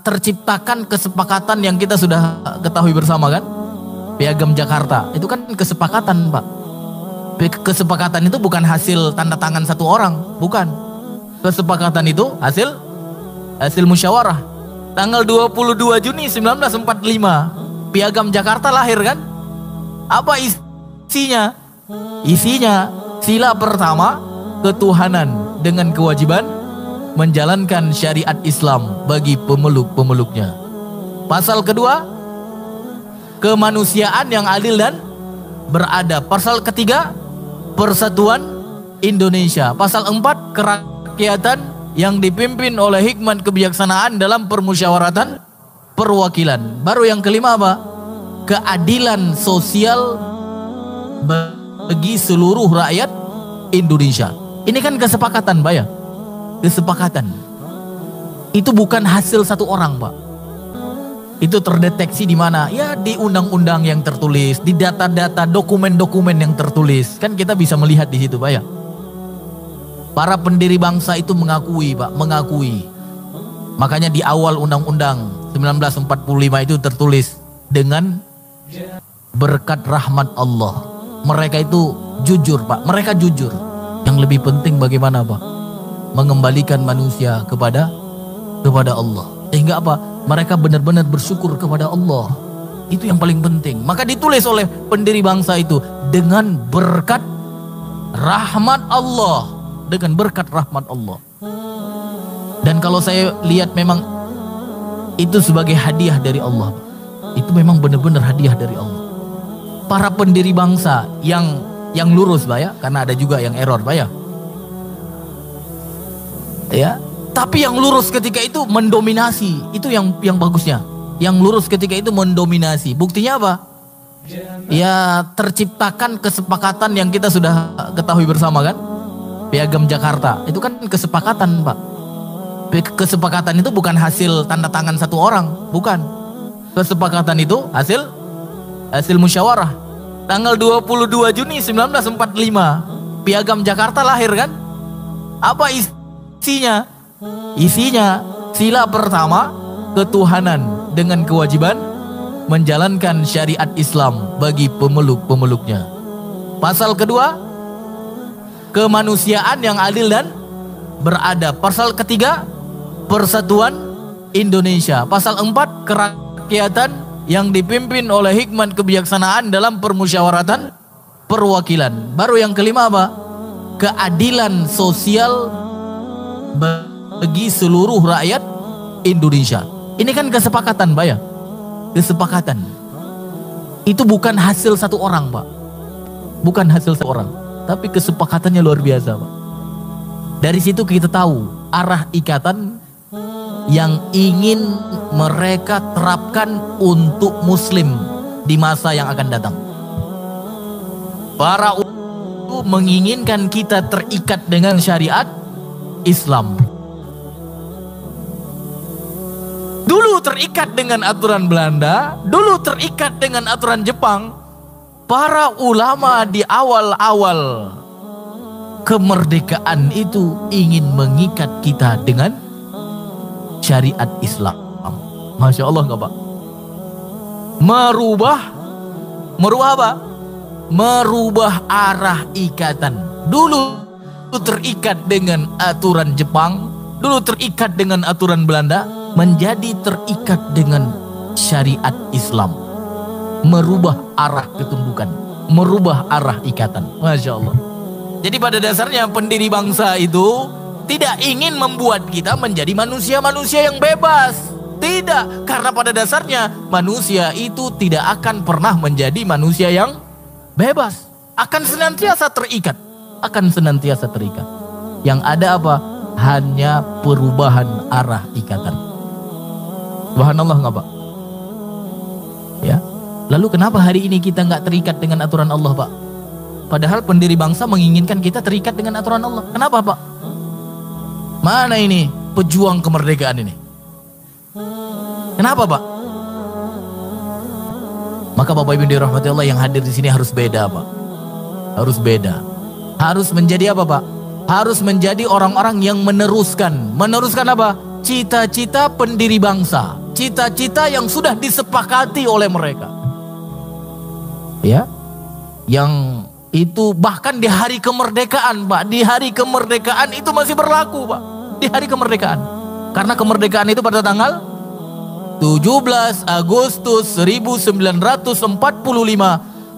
terciptakan kesepakatan yang kita sudah ketahui bersama kan? Piagam Jakarta, itu kan kesepakatan Pak. Kesepakatan itu bukan hasil tanda tangan satu orang, bukan. Kesepakatan itu hasil musyawarah. Tanggal 22 Juni 1945, Piagam Jakarta lahir kan? Apa isinya? Isinya sila pertama, ketuhanan dengan kewajiban menjalankan syariat Islam bagi pemeluk-pemeluknya. Pasal kedua, kemanusiaan yang adil dan beradab. Pasal ketiga, persatuan Indonesia. Pasal 4, kerakyatan yang dipimpin oleh hikmat kebijaksanaan dalam permusyawaratan perwakilan. Baru yang kelima apa? Keadilan sosial bagi seluruh rakyat Indonesia. Ini kan kesepakatan Pak ya? Kesepakatan. Itu bukan hasil satu orang Pak. Itu terdeteksi di mana? Ya di undang-undang yang tertulis, di data-data, dokumen-dokumen yang tertulis. Kan kita bisa melihat di situ Pak ya. Para pendiri bangsa itu mengakui Pak, mengakui. Makanya di awal undang-undang 1945 itu tertulis dengan berkat rahmat Allah. Mereka itu jujur Pak, mereka jujur. Yang lebih penting bagaimana Pak? Mengembalikan manusia kepada Allah. Sehingga apa? Mereka benar-benar bersyukur kepada Allah. Itu yang paling penting. Maka ditulis oleh pendiri bangsa itu dengan berkat rahmat Allah. Dengan berkat rahmat Allah. Dan kalau saya lihat memang itu sebagai hadiah dari Allah. Itu memang benar-benar hadiah dari Allah. Para pendiri bangsa yang lurus Pak ya, karena ada juga yang error Pak ya. Ya, tapi yang lurus ketika itu mendominasi. Itu yang bagusnya. Yang lurus ketika itu mendominasi. Buktinya apa? Ya terciptakan kesepakatan yang kita sudah ketahui bersama kan? Piagam Jakarta, itu kan kesepakatan Pak. Kesepakatan itu bukan hasil tanda tangan satu orang, bukan. Kesepakatan itu hasil musyawarah. Tanggal 22 Juni 1945, Piagam Jakarta lahir kan? Apa isinya? Isinya sila pertama, ketuhanan dengan kewajiban menjalankan syariat Islam bagi pemeluk-pemeluknya. Pasal kedua, kemanusiaan yang adil dan beradab. Pasal ketiga, persatuan Indonesia. Pasal 4, kerakyatan yang dipimpin oleh hikmat kebijaksanaan dalam permusyawaratan perwakilan. Baru yang kelima apa? Keadilan sosial bagi seluruh rakyat Indonesia. Ini kan kesepakatan Pak ya? Kesepakatan. Itu bukan hasil satu orang Pak. Bukan hasil seorang. Tapi kesepakatannya luar biasa Pak. Dari situ kita tahu arah ikatan yang ingin mereka terapkan untuk muslim di masa yang akan datang. Para ulama menginginkan kita terikat dengan syariat Islam. Dulu terikat dengan aturan Belanda, dulu terikat dengan aturan Jepang. Para ulama di awal-awal kemerdekaan itu ingin mengikat kita dengan syariat Islam. Masya Allah nggak Pak? Merubah apa? Merubah arah ikatan. Dulu terikat dengan aturan Jepang, dulu terikat dengan aturan Belanda, menjadi terikat dengan syariat Islam. Merubah arah ketundukan, merubah arah ikatan. Masya Allah. Jadi pada dasarnya pendiri bangsa itu tidak ingin membuat kita menjadi manusia-manusia yang bebas. Tidak, karena pada dasarnya manusia itu tidak akan pernah menjadi manusia yang bebas. Akan senantiasa terikat. Akan senantiasa terikat. Yang ada apa? Hanya perubahan arah ikatan. Subhanallah nggak Pak? Ya. Lalu kenapa hari ini kita nggak terikat dengan aturan Allah Pak? Padahal pendiri bangsa menginginkan kita terikat dengan aturan Allah. Kenapa Pak? Mana ini pejuang kemerdekaan ini? Kenapa Pak? Maka Bapak Ibu dirahmati Allah yang hadir di sini harus beda Pak. Harus beda. Harus menjadi apa Pak? Harus menjadi orang-orang yang meneruskan. Meneruskan apa? cita-cita pendiri bangsa, cita-cita yang sudah disepakati oleh mereka. Ya, yang itu bahkan di hari kemerdekaan, Pak, di hari kemerdekaan itu masih berlaku, Pak, di hari kemerdekaan. Karena kemerdekaan itu pada tanggal 17 Agustus 1945,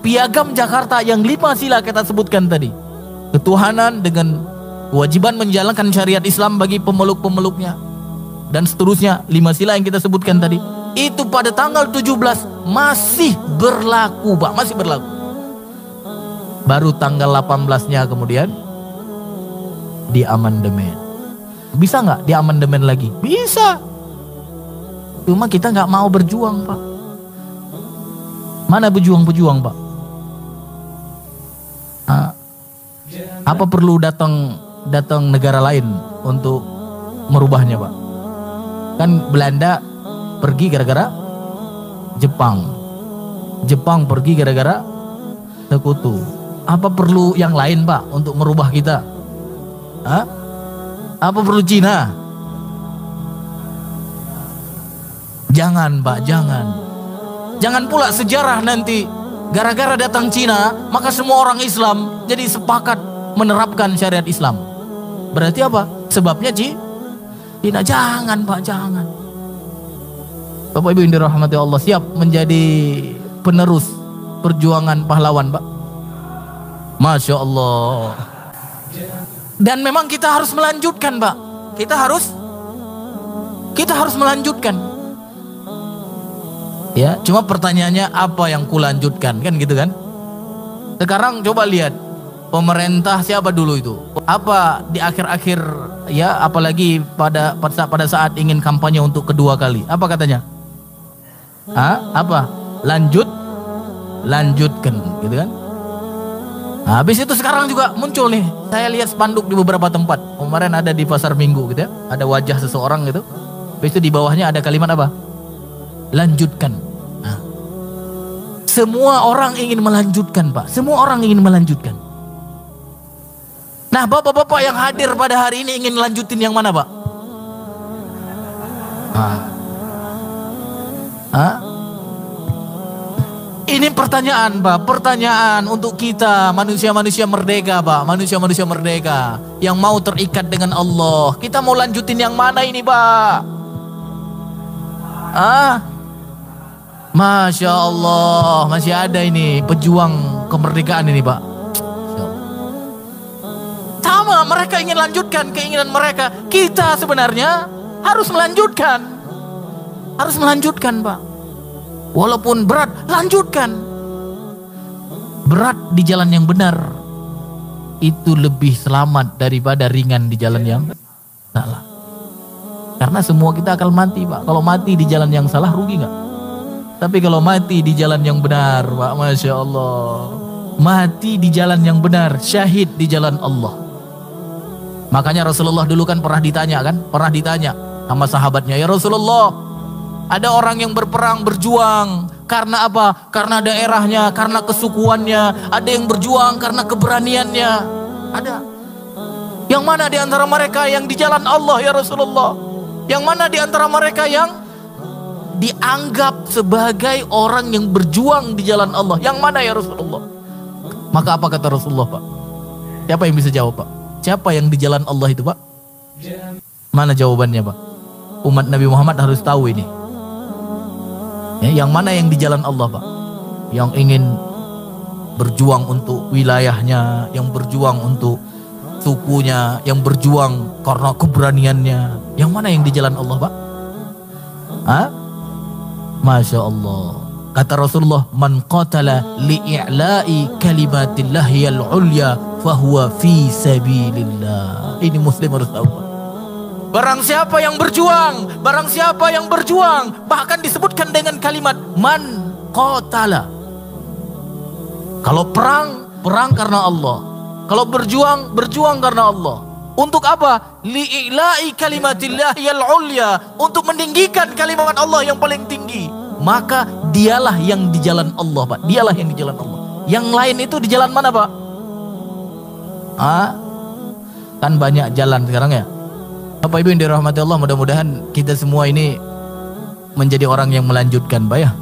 Piagam Jakarta yang 5 sila kita sebutkan tadi. Ketuhanan dengan kewajiban menjalankan syariat Islam bagi pemeluk-pemeluknya dan seterusnya, 5 sila yang kita sebutkan tadi. Itu pada tanggal 17 masih berlaku, Pak, masih berlaku. Baru tanggal 18-nya kemudian diamandemen. Bisa nggak diamandemen lagi? Bisa. Cuma kita nggak mau berjuang, Pak. Mana pejuang-pejuang, Pak? Apa perlu datang negara lain untuk merubahnya, Pak? Kan Belanda pergi gara-gara Jepang. Jepang pergi gara-gara Sekutu. Apa perlu yang lain, Pak, untuk merubah kita? Apa perlu Cina? Jangan, Pak, jangan. Jangan pula sejarah nanti gara-gara datang Cina, maka semua orang Islam jadi sepakat menerapkan syariat Islam. Berarti apa? Sebabnya Cina. Jangan, Pak, jangan. Bapak Ibu yang dirahmati Allah, siap menjadi penerus perjuangan pahlawan, Pak? Masya Allah. Dan memang kita harus melanjutkan, Pak. Kita harus melanjutkan. Ya, cuma pertanyaannya apa yang kulanjutkan, kan gitu kan? Sekarang coba lihat pemerintah siapa dulu itu? Apa di akhir-akhir, ya, apalagi pada saat ingin kampanye untuk kedua kali, apa katanya? Apa? Lanjutkan, gitu kan? Nah, habis itu sekarang juga muncul nih, saya lihat spanduk di beberapa tempat. Kemarin ada di Pasar Minggu, gitu ya, ada wajah seseorang gitu. Habis itu di bawahnya ada kalimat apa? Lanjutkan. Nah, semua orang ingin melanjutkan, Pak. Semua orang ingin melanjutkan. Nah, bapak-bapak yang hadir pada hari ini ingin lanjutin yang mana, Pak? Ini pertanyaan, Pak. Pertanyaan untuk kita manusia-manusia merdeka, Pak. Manusia-manusia merdeka yang mau terikat dengan Allah. Kita mau lanjutin yang mana ini, Pak? Masya Allah, masih ada ini pejuang kemerdekaan ini, Pak. Sama, mereka ingin lanjutkan keinginan mereka. Kita sebenarnya harus melanjutkan. Harus melanjutkan, Pak. Walaupun berat, lanjutkan. Berat di jalan yang benar itu lebih selamat daripada ringan di jalan yang salah. Karena semua kita akan mati, Pak. Kalau mati di jalan yang salah, rugi nggak? Tapi kalau mati di jalan yang benar, Pak, Masya Allah. Mati di jalan yang benar, syahid di jalan Allah. Makanya Rasulullah dulu kan pernah ditanya sama sahabatnya, ya Rasulullah, ada orang yang berperang, berjuang karena apa? Karena daerahnya, karena kesukuannya. Ada yang berjuang karena keberaniannya. Ada. Yang mana di antara mereka yang di jalan Allah, ya Rasulullah? Yang mana di antara mereka yang dianggap sebagai orang yang berjuang di jalan Allah? Yang mana, ya Rasulullah? Maka apa kata Rasulullah, Pak? Siapa yang bisa jawab, Pak? Siapa yang di jalan Allah itu, Pak? Mana jawabannya, Pak? Umat Nabi Muhammad harus tahu ini. Ya, yang mana yang di jalan Allah, Pak? Yang ingin berjuang untuk wilayahnya, yang berjuang untuk sukunya, yang berjuang karena keberaniannya. Yang mana yang di jalan Allah, Pak? Masya Allah. Kata Rasulullah, man qatala li'i'la'i kalimatillahiyal ulya fahuwa fi sabilillah. Ini Muslim harus tahu, Pak. Barang siapa yang berjuang, bahkan disebutkan dengan kalimat man qatala. Kalau perang karena Allah. Kalau berjuang karena Allah. Untuk apa? Li'i'la'i kalimatillahiyal ulya, untuk meninggikan kalimat Allah yang paling tinggi. Maka dialah yang di jalan Allah, Pak. Dialah yang di jalan Allah. Yang lain itu di jalan mana, Pak? Kan banyak jalan sekarang, ya. Bapak Ibu yang dirahmati Allah, mudah-mudahan kita semua ini menjadi orang yang melanjutkan, Pak ya.